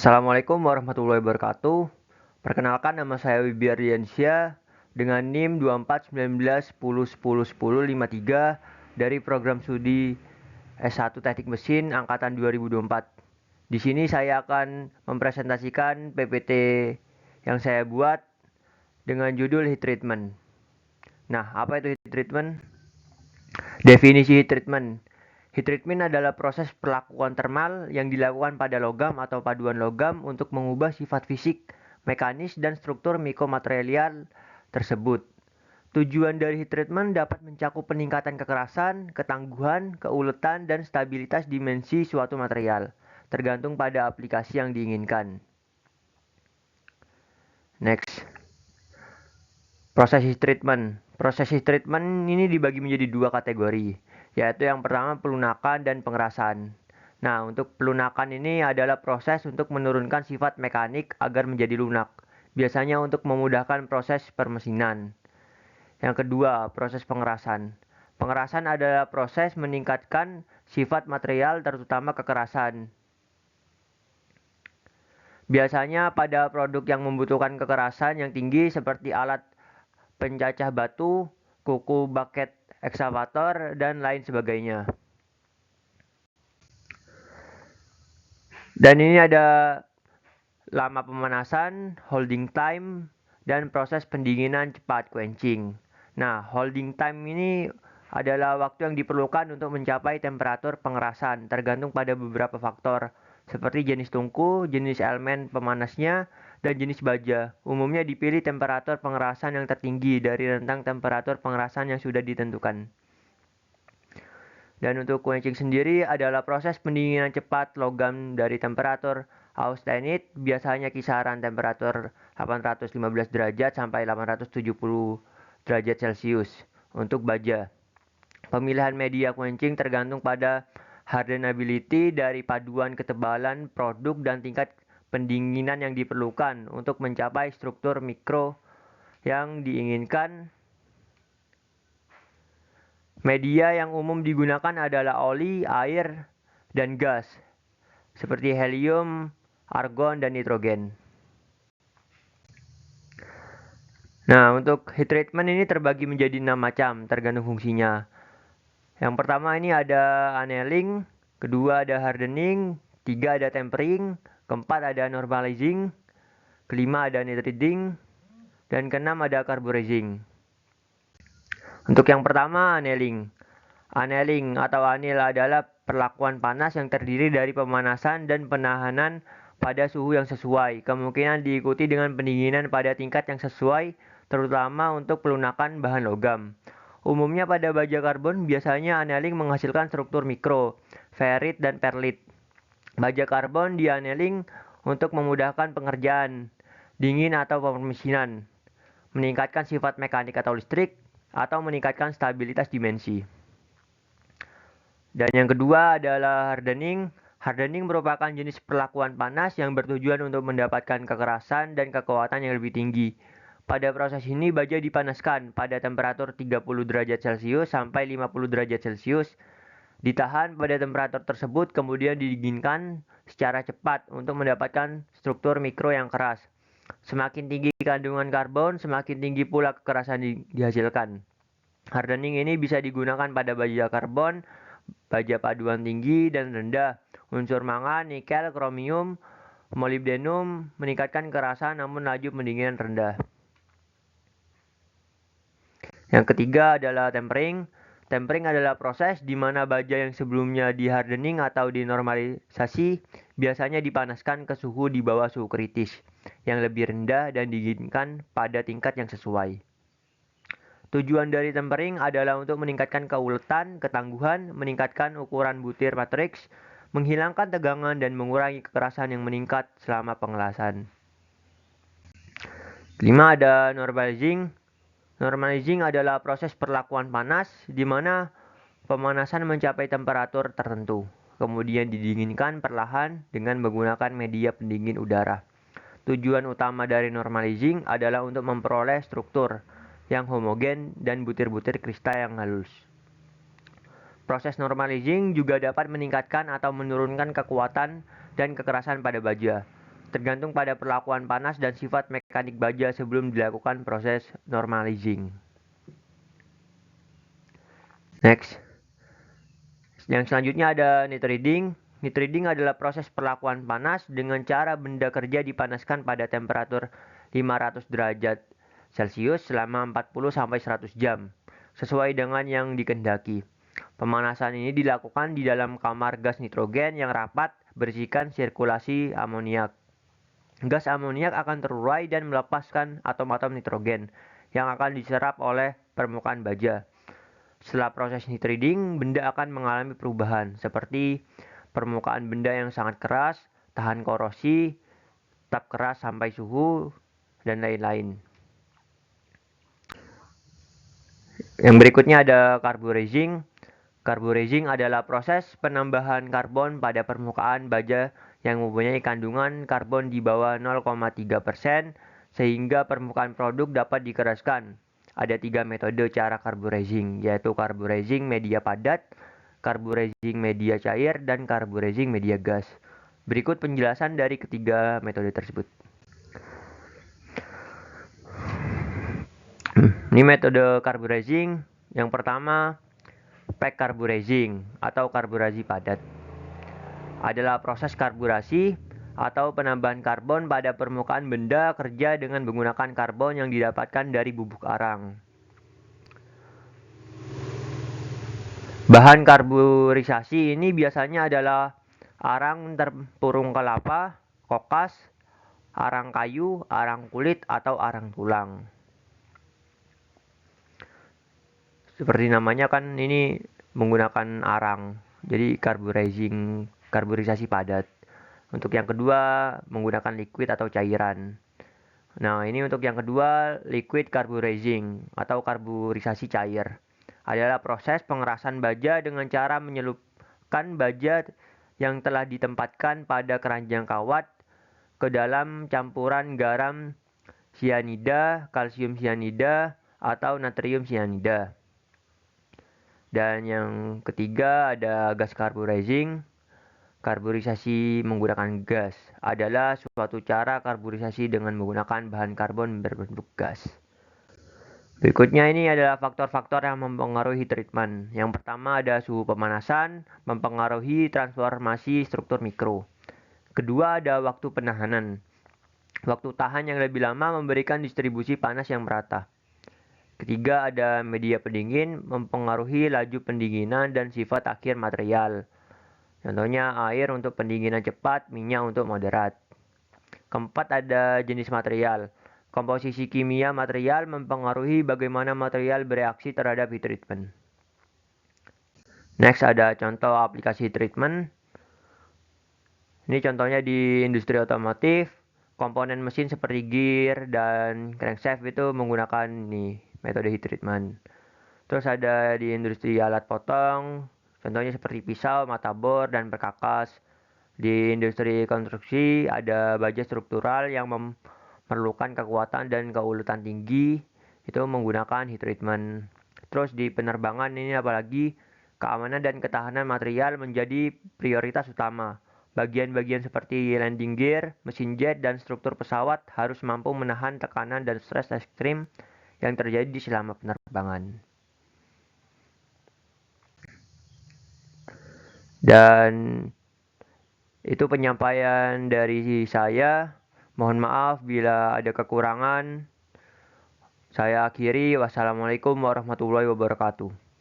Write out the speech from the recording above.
Assalamualaikum warahmatullahi wabarakatuh. Perkenalkan, nama saya Wibi Ardiansyah dengan NIM 241910101053 dari program studi S1 Teknik Mesin angkatan 2024. Di sini saya akan mempresentasikan PPT yang saya buat dengan judul heat treatment. Nah, apa itu heat treatment? Definisi heat treatment. Heat treatment adalah proses perlakuan termal yang dilakukan pada logam atau paduan logam untuk mengubah sifat fisik, mekanis, dan struktur mikromaterial tersebut. Tujuan dari heat treatment dapat mencakup peningkatan kekerasan, ketangguhan, keuletan, dan stabilitas dimensi suatu material, tergantung pada aplikasi yang diinginkan. Next. Proses heat treatment. Proses heat treatment ini dibagi menjadi dua kategori, yaitu yang pertama pelunakan dan pengerasan. Nah, untuk pelunakan ini adalah proses untuk menurunkan sifat mekanik agar menjadi lunak, biasanya untuk memudahkan proses permesinan. Yang kedua, proses pengerasan. Pengerasan adalah proses meningkatkan sifat material terutama kekerasan. Biasanya pada produk yang membutuhkan kekerasan yang tinggi seperti alat pencacah batu, kuku bucket ekskavator, dan lain sebagainya. Dan ini ada lama pemanasan, holding time, dan proses pendinginan cepat quenching. Nah, holding time ini adalah waktu yang diperlukan untuk mencapai temperatur pengerasan, tergantung pada beberapa faktor, seperti jenis tungku, jenis elemen pemanasnya, dan jenis baja. Umumnya dipilih temperatur pengerasan yang tertinggi dari rentang temperatur pengerasan yang sudah ditentukan. Dan untuk quenching sendiri adalah proses pendinginan cepat logam dari temperatur austenit, biasanya kisaran temperatur 815 derajat sampai 870 derajat Celcius untuk baja. Pemilihan media quenching tergantung pada hardenability dari paduan ketebalan produk dan tingkat pendinginan yang diperlukan untuk mencapai struktur mikro yang diinginkan. Media yang umum digunakan adalah oli, air, dan gas, seperti helium, argon, dan nitrogen. Nah, untuk heat treatment ini terbagi menjadi 6 macam, tergantung fungsinya. Yang pertama ini ada annealing, kedua ada hardening, tiga ada tempering, keempat ada normalizing, kelima ada nitriding, dan keenam ada carburizing. Untuk yang pertama, annealing. Annealing atau anil adalah perlakuan panas yang terdiri dari pemanasan dan penahanan pada suhu yang sesuai. Kemungkinan diikuti dengan pendinginan pada tingkat yang sesuai, terutama untuk pelunakan bahan logam. Umumnya pada baja karbon, biasanya annealing menghasilkan struktur mikro, ferrit, dan perlit. Baja karbon di annealing untuk memudahkan pengerjaan, dingin atau pemesinan, meningkatkan sifat mekanik atau listrik, atau meningkatkan stabilitas dimensi. Dan yang kedua adalah hardening. Hardening merupakan jenis perlakuan panas yang bertujuan untuk mendapatkan kekerasan dan kekuatan yang lebih tinggi. Pada proses ini baja dipanaskan pada temperatur 30 derajat Celcius sampai 50 derajat Celcius. Ditahan pada temperatur tersebut kemudian didinginkan secara cepat untuk mendapatkan struktur mikro yang keras. Semakin tinggi kandungan karbon, semakin tinggi pula kekerasan dihasilkan. Hardening ini bisa digunakan pada baja karbon, baja paduan tinggi dan rendah, unsur mangan, nikel, kromium, molybdenum, meningkatkan kekerasan namun laju pendinginan rendah. Yang ketiga adalah tempering. Tempering adalah proses di mana baja yang sebelumnya di hardening atau dinormalisasi biasanya dipanaskan ke suhu di bawah suhu kritis yang lebih rendah dan dinginkan pada tingkat yang sesuai. Tujuan dari tempering adalah untuk meningkatkan keuletan, ketangguhan, meningkatkan ukuran butir matriks, menghilangkan tegangan, dan mengurangi kekerasan yang meningkat selama pengelasan. Kelima ada normalizing. Normalizing adalah proses perlakuan panas di mana pemanasan mencapai temperatur tertentu, kemudian didinginkan perlahan dengan menggunakan media pendingin udara. Tujuan utama dari normalizing adalah untuk memperoleh struktur yang homogen dan butir-butir kristal yang halus. Proses normalizing juga dapat meningkatkan atau menurunkan kekuatan dan kekerasan pada baja. tergantung pada perlakuan panas dan sifat mekanik baja sebelum dilakukan proses normalizing. Next. Yang selanjutnya ada neat reading. Neat reading adalah proses perlakuan panas dengan cara benda kerja dipanaskan pada temperatur 500 derajat Celcius selama 40-100 jam, sesuai dengan yang dikehendaki. Pemanasan ini dilakukan di dalam kamar gas nitrogen yang rapat berisikan sirkulasi amoniak. Gas amoniak akan terurai dan melepaskan atom-atom nitrogen yang akan diserap oleh permukaan baja. Setelah proses heat treating, benda akan mengalami perubahan seperti permukaan benda yang sangat keras, tahan korosi, tetap keras sampai suhu, dan lain-lain. Yang berikutnya ada carburizing. Carburizing adalah proses penambahan karbon pada permukaan baja yang mempunyai kandungan karbon di bawah 0,3% sehingga permukaan produk dapat dikeraskan. Ada 3 metode cara carburizing, yaitu carburizing media padat, carburizing media cair, dan carburizing media gas. Berikut penjelasan dari ketiga metode tersebut. Ini metode carburizing. Yang pertama, pack carburizing atau karburasi padat adalah proses karburasi atau penambahan karbon pada permukaan benda kerja dengan menggunakan karbon yang didapatkan dari bubuk arang. Bahan karburisasi ini biasanya adalah arang tempurung kelapa, kokas, arang kayu, arang kulit, atau arang tulang. Seperti namanya kan ini menggunakan arang, jadi karburisasi padat. Untuk yang kedua menggunakan liquid atau cairan. Nah, ini untuk yang kedua liquid carburizing atau karburisasi cair. Adalah proses pengerasan baja dengan cara menyelupkan baja yang telah ditempatkan pada keranjang kawat ke dalam campuran garam sianida, kalsium sianida, atau natrium sianida. Dan yang ketiga ada gas carburizing. Karburisasi menggunakan gas adalah suatu cara karburisasi dengan menggunakan bahan karbon berbentuk gas. Berikutnya ini adalah faktor-faktor yang mempengaruhi treatment. Yang pertama ada suhu pemanasan, mempengaruhi transformasi struktur mikro. Kedua ada waktu penahanan. Waktu tahan yang lebih lama memberikan distribusi panas yang merata. Ketiga ada media pendingin, mempengaruhi laju pendinginan dan sifat akhir material. Contohnya air untuk pendinginan cepat, minyak untuk moderat. Keempat ada jenis material. Komposisi kimia material mempengaruhi bagaimana material bereaksi terhadap heat treatment. Next ada contoh aplikasi treatment. Ini contohnya di industri otomotif. Komponen mesin seperti gear dan crankshaft itu menggunakan metode heat treatment. Terus ada di industri alat potong. Contohnya seperti pisau, mata bor, dan perkakas. Di industri konstruksi ada baja struktural yang memerlukan kekuatan dan keuletan tinggi, itu menggunakan heat treatment. Terus di penerbangan ini apalagi keamanan dan ketahanan material menjadi prioritas utama. Bagian-bagian seperti landing gear, mesin jet, dan struktur pesawat harus mampu menahan tekanan dan stres ekstrim yang terjadi selama penerbangan. Dan itu penyampaian dari saya. Mohon maaf bila ada kekurangan. Saya akhiri. Wassalamualaikum warahmatullahi wabarakatuh.